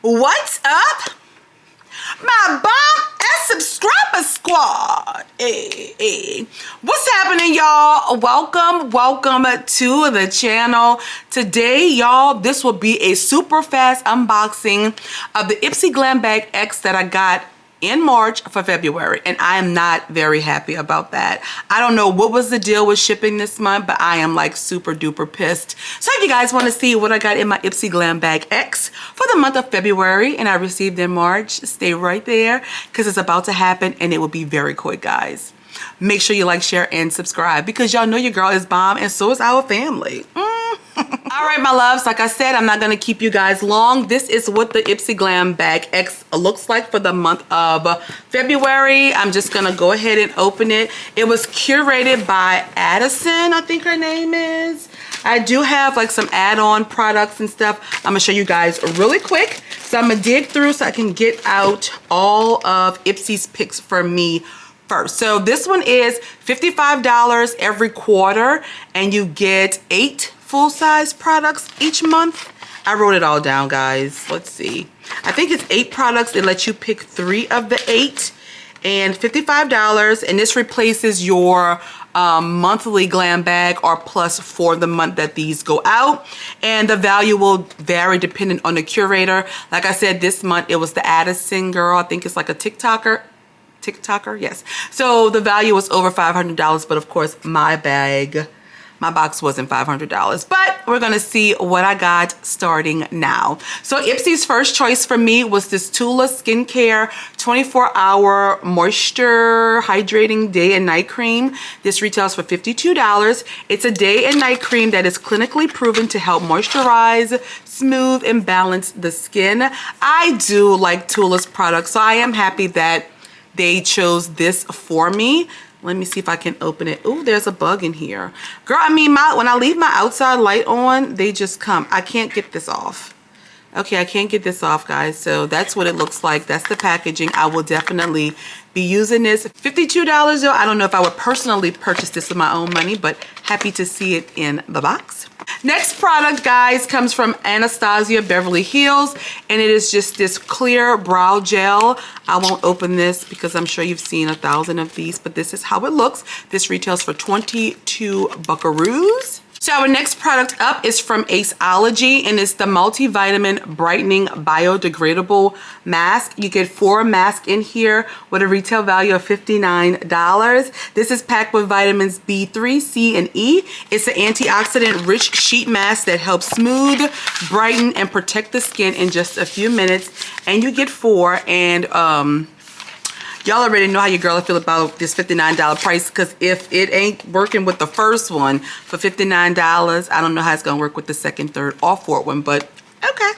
What's up, my bomb and subscriber squad? Hey. What's happening, y'all? Welcome to the channel. Today, y'all, this will be a super fast unboxing of the Ipsy Glam Bag X that I got in March for February, and I am not very happy about that. I don't know what was the deal with shipping this month, but I am like super duper pissed. So if you guys want to see what I got in my Ipsy Glam Bag X for the month of February and I received in March, stay right there because it's about to happen and it will be very quick, guys. Make sure you like, share, and subscribe because y'all know your girl is bomb and so is our family. All right, my loves, like I said, I'm not going to keep you guys long. This is what the Ipsy Glam Bag X looks like for the month of February. I'm just going to go ahead and open it. It was curated by Addison, I think her name is. I do have like some add-on products and stuff. I'm going to show you guys really quick. So I'm going to dig through so I can get out all of Ipsy's picks for me first. So this one is $55 every quarter and you get 8 full-size products each month. I wrote it all down, guys. Let's see. I think it's 8 products. It lets you pick 3 of the 8 and $55. And this replaces your monthly glam bag or plus for the month that these go out. And the value will vary depending on the curator. Like I said, this month it was the Addison girl. I think it's like a TikToker, yes. So the value was over $500, but of course my box wasn't $500, but we're gonna see what I got starting now. So Ipsy's first choice for me was this Tula Skincare 24-hour moisture hydrating day and night cream. This retails for $52. It's a day and night cream that is clinically proven to help moisturize, smooth, and balance the skin. I do like Tula's products, so I am happy that they chose this for me. Let me see if I can open it. Oh, there's a bug in here. Girl, I mean, when I leave my outside light on, they just come. I can't get this off. Okay, I can't get this off, guys. So that's what it looks like. That's the packaging. I will definitely be using this. $52 though. I don't know if I would personally purchase this with my own money, but happy to see it in the box. Next product, guys, comes from Anastasia Beverly Hills, and it is just this clear brow gel. I won't open this because I'm sure you've seen 1,000 of these, but this is how it looks. This retails for 22 buckaroos. So our next product up is from Aceology, and it's the Multivitamin Brightening Biodegradable Mask. You get 4 masks in here with a retail value of $59. This is packed with vitamins B3, C, and E. It's an antioxidant-rich sheet mask that helps smooth, brighten, and protect the skin in just a few minutes. And you get 4, and y'all already know how your girl feel about this $59 price, because if it ain't working with the first one for $59, I don't know how it's gonna work with the second, third, or fourth one, but okay.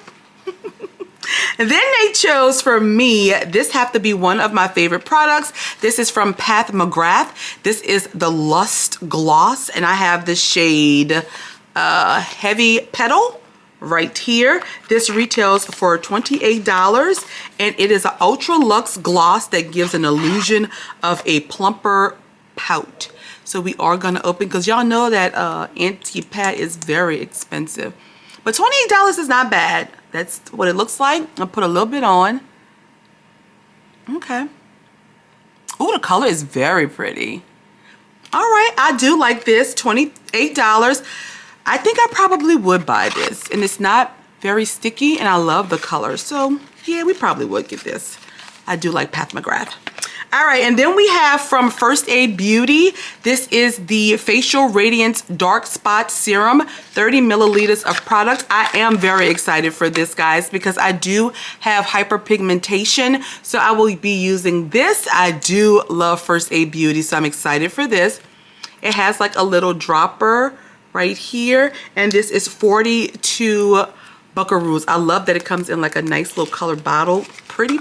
And then they chose for me, this have to be one of my favorite products. This is from Pat McGrath. This is the Lust Gloss, and I have the shade Heavy Petal right here. This retails for $28, and it is an ultra luxe gloss that gives an illusion of a plumper pout. So we are gonna open, because y'all know that anti-pat is very expensive, but $28 is not bad. That's what it looks like. I'll put a little bit on. Okay. Oh, the color is very pretty. All right, I do like this. $28. I think I probably would buy this, and it's not very sticky, and I love the color. So yeah, we probably would get this. I do like Pat McGrath. All right, and then we have from First Aid Beauty. This is the Facial Radiance Dark Spot Serum, 30 milliliters of product. I am very excited for this, guys, because I do have hyperpigmentation, so I will be using this. I do love First Aid Beauty, so I'm excited for this. It has like a little dropper right here, and this is 42 buckaroos. I love that it comes in like a nice little colored bottle. Pretty.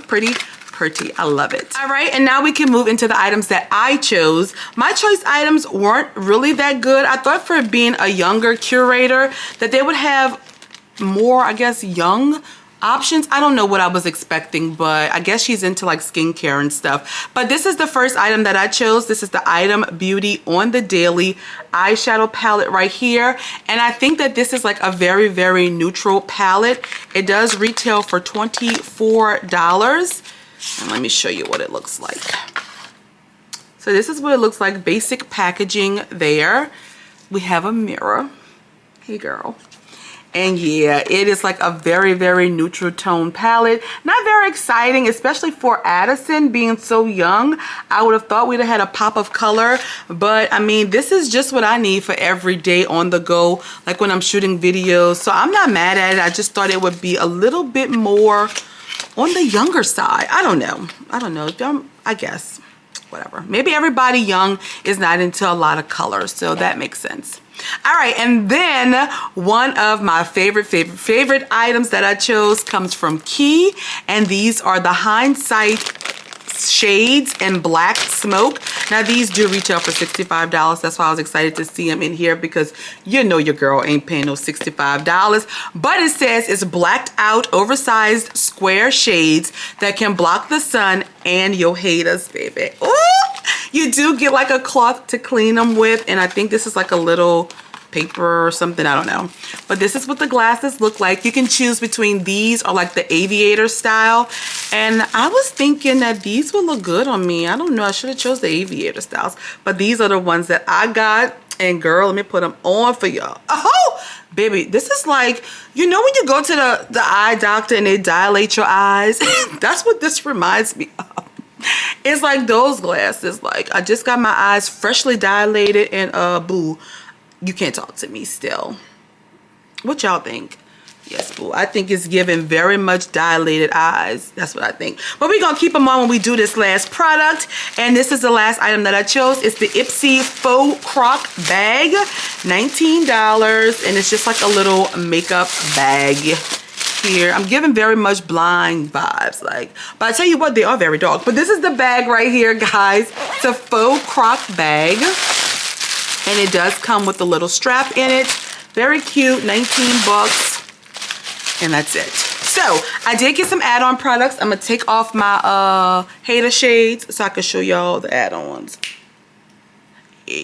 I love it. All right, and now we can move into the items that I chose. My choice items weren't really that good. I thought for being a younger curator that they would have more, I guess, young options. I don't know what I was expecting, but I guess she's into like skincare and stuff. But this is the first item that I chose. This is the Item Beauty On The Daily eyeshadow palette right here. And I think that this is like a very, very neutral palette. It does retail for $24. And let me show you what it looks like. So this is what it looks like, basic packaging there. We have a mirror. Hey girl. And yeah, it is like a very, very neutral tone palette. Not very exciting, especially for Addison being so young. I would have thought we'd have had a pop of color, but I mean, this is just what I need for every day on the go, like when I'm shooting videos. So I'm not mad at it. I just thought it would be a little bit more on the younger side. I don't know. I guess. Whatever. Maybe everybody young is not into a lot of color, so that makes sense. All right, and then one of my favorite items that I chose comes from Key, and these are the Hindsight shades in Black Smoke. Now these do retail for $65. That's why I was excited to see them in here, because you know your girl ain't paying no $65. But it says it's blacked out, oversized square shades that can block the sun and your haters, baby. Ooh, you do get like a cloth to clean them with, and I think this is like a little paper or something, I don't know. But this is what the glasses look like. You can choose between these or like the aviator style. And I was thinking that these would look good on me. I don't know, I should have chose the aviator styles. But these are the ones that I got. And girl, let me put them on for y'all. Oh, baby, this is like, you know when you go to the eye doctor and they dilate your eyes? That's what this reminds me of. It's like those glasses. Like, I just got my eyes freshly dilated and boo. You can't talk to me still. What y'all think? Yes, boo. I think it's giving very much dilated eyes. That's what I think. But we're going to keep them on when we do this last product. And this is the last item that I chose. It's the Ipsy Faux Croc Bag. $19. And it's just like a little makeup bag here. I'm giving very much blind vibes. Like, but I tell you what, they are very dark. But this is the bag right here, guys. It's a faux croc bag. And it does come with a little strap in it. Very cute, 19 bucks. And that's it. So I did get some add-on products. I'm gonna take off my hater shades so I can show y'all the add-ons.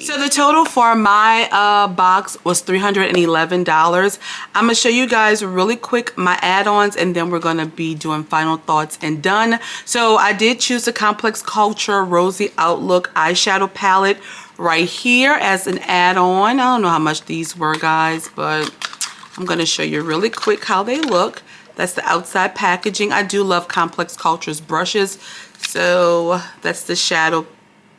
So the total for my box was $311. I'm gonna show you guys really quick my add-ons, and then we're gonna be doing final thoughts and done. So I did choose the Complex Culture Rosy Outlook eyeshadow palette right here as an add-on. I don't know how much these were, guys, but I'm gonna show you really quick how they look. That's the outside packaging. I do love Complex Culture's brushes. So that's the shadow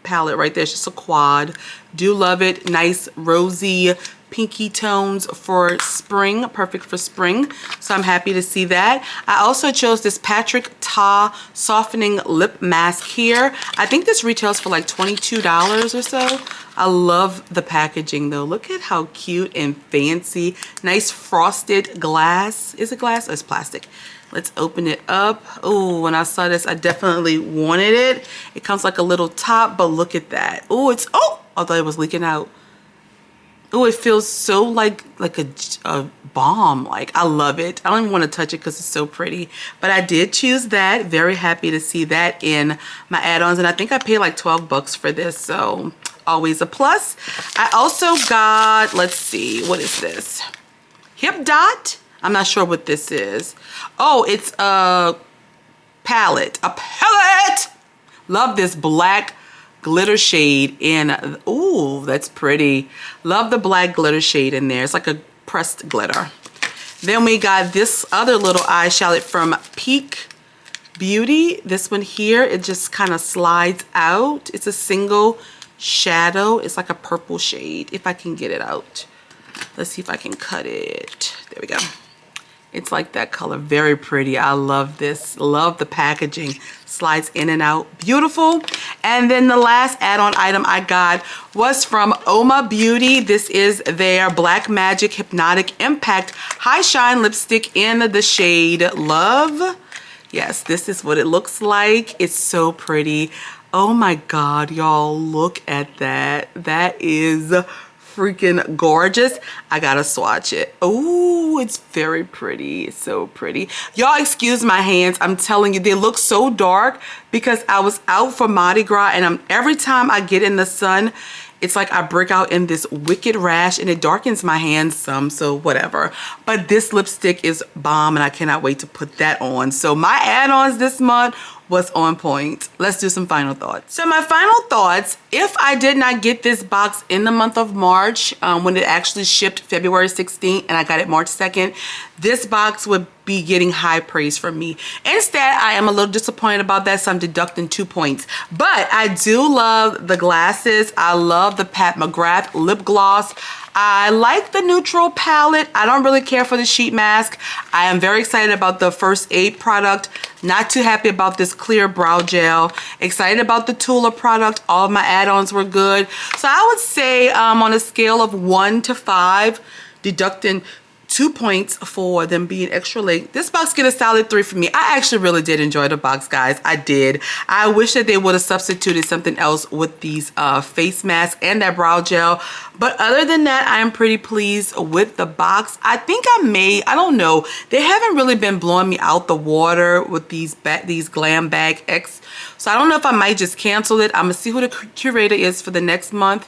palette right there. It's just a quad. Do love it. Nice rosy pinky tones for spring, perfect for spring. So I'm happy to see that. I also chose this Patrick Ta softening lip mask here. I think this retails for like $22 or so. I love the packaging though. Look at how cute and fancy. Nice frosted glass. Is it glass or is it plastic? Let's open it up. Oh, when I saw this, I definitely wanted it. It comes like a little top, but look at that. Oh, it's, oh, I thought it was leaking out. Oh, it feels so like a balm. Like, I love it. I don't even want to touch it because it's so pretty. But I did choose that. Very happy to see that in my add-ons. And I think I paid like 12 bucks for this. So always a plus. I also got, let's see, what is this? Hip Dot. I'm not sure what this is. Oh, it's a palette. A palette! Love this black glitter shade in, ooh, that's pretty. Love the black glitter shade in there. It's like a pressed glitter. Then we got this other little eyeshadow from Peak Beauty. This one here, it just kind of slides out. It's a single shadow. It's like a purple shade, if I can get it out. Let's see if I can cut it. There we go. It's like that color. Very pretty. I love this. Love the packaging. Slides in and out. Beautiful. And then the last add-on item I got was from Oma Beauty. This is their Black Magic Hypnotic Impact High Shine Lipstick in the shade Love. Yes, this is what it looks like. It's so pretty. Oh my God, y'all, look at that. That is freaking gorgeous. I gotta swatch it. Oh, it's very pretty. It's so pretty. Y'all excuse my hands. I'm telling you, they look so dark because I was out for Mardi Gras, and every time I get in the sun, it's like I break out in this wicked rash, and it darkens my hands some, so whatever. But this lipstick is bomb, and I cannot wait to put that on. So my add-ons this month was on point. Let's do some final thoughts. So my final thoughts, if I did not get this box in the month of March, when it actually shipped February 16th and I got it March 2nd, this box would be getting high praise from me. Instead, I am a little disappointed about that, so I'm deducting 2 points. But I do love the glasses. I love the Pat McGrath lip gloss. I like the neutral palette. I don't really care for the sheet mask. I am very excited about the First Aid product. Not too happy about this clear brow gel. Excited about the Tula product. All of my add-ons were good. So I would say on a scale of 1 to 5, deducting 2 points for them being extra late, this box get a solid 3 for me. I actually really did enjoy the box, guys. I did. I wish that they would have substituted something else with these face masks and that brow gel. But other than that, I am pretty pleased with the box. I think I don't know. They haven't really been blowing me out the water with these Glam Bag X. So I don't know if I might just cancel it. I'm gonna see who the curator is for the next month.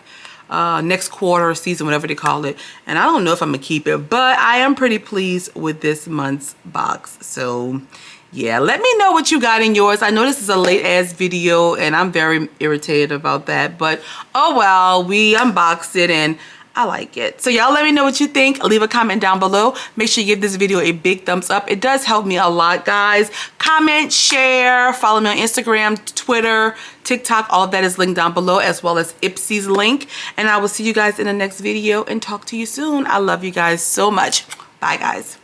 Next quarter, season, whatever they call it. And I don't know if I'm gonna keep it, but I am pretty pleased with this month's box. So yeah, let me know what you got in yours. I know this is a late ass video and I'm very irritated about that, but oh well, we unboxed it and I like it. So y'all let me know what you think. Leave a comment down below. Make sure you give this video a big thumbs up. It does help me a lot, guys. Comment, share, follow me on Instagram, Twitter, TikTok. All of that is linked down below, as well as Ipsy's link. And I will see you guys in the next video and talk to you soon. I love you guys so much. Bye, guys.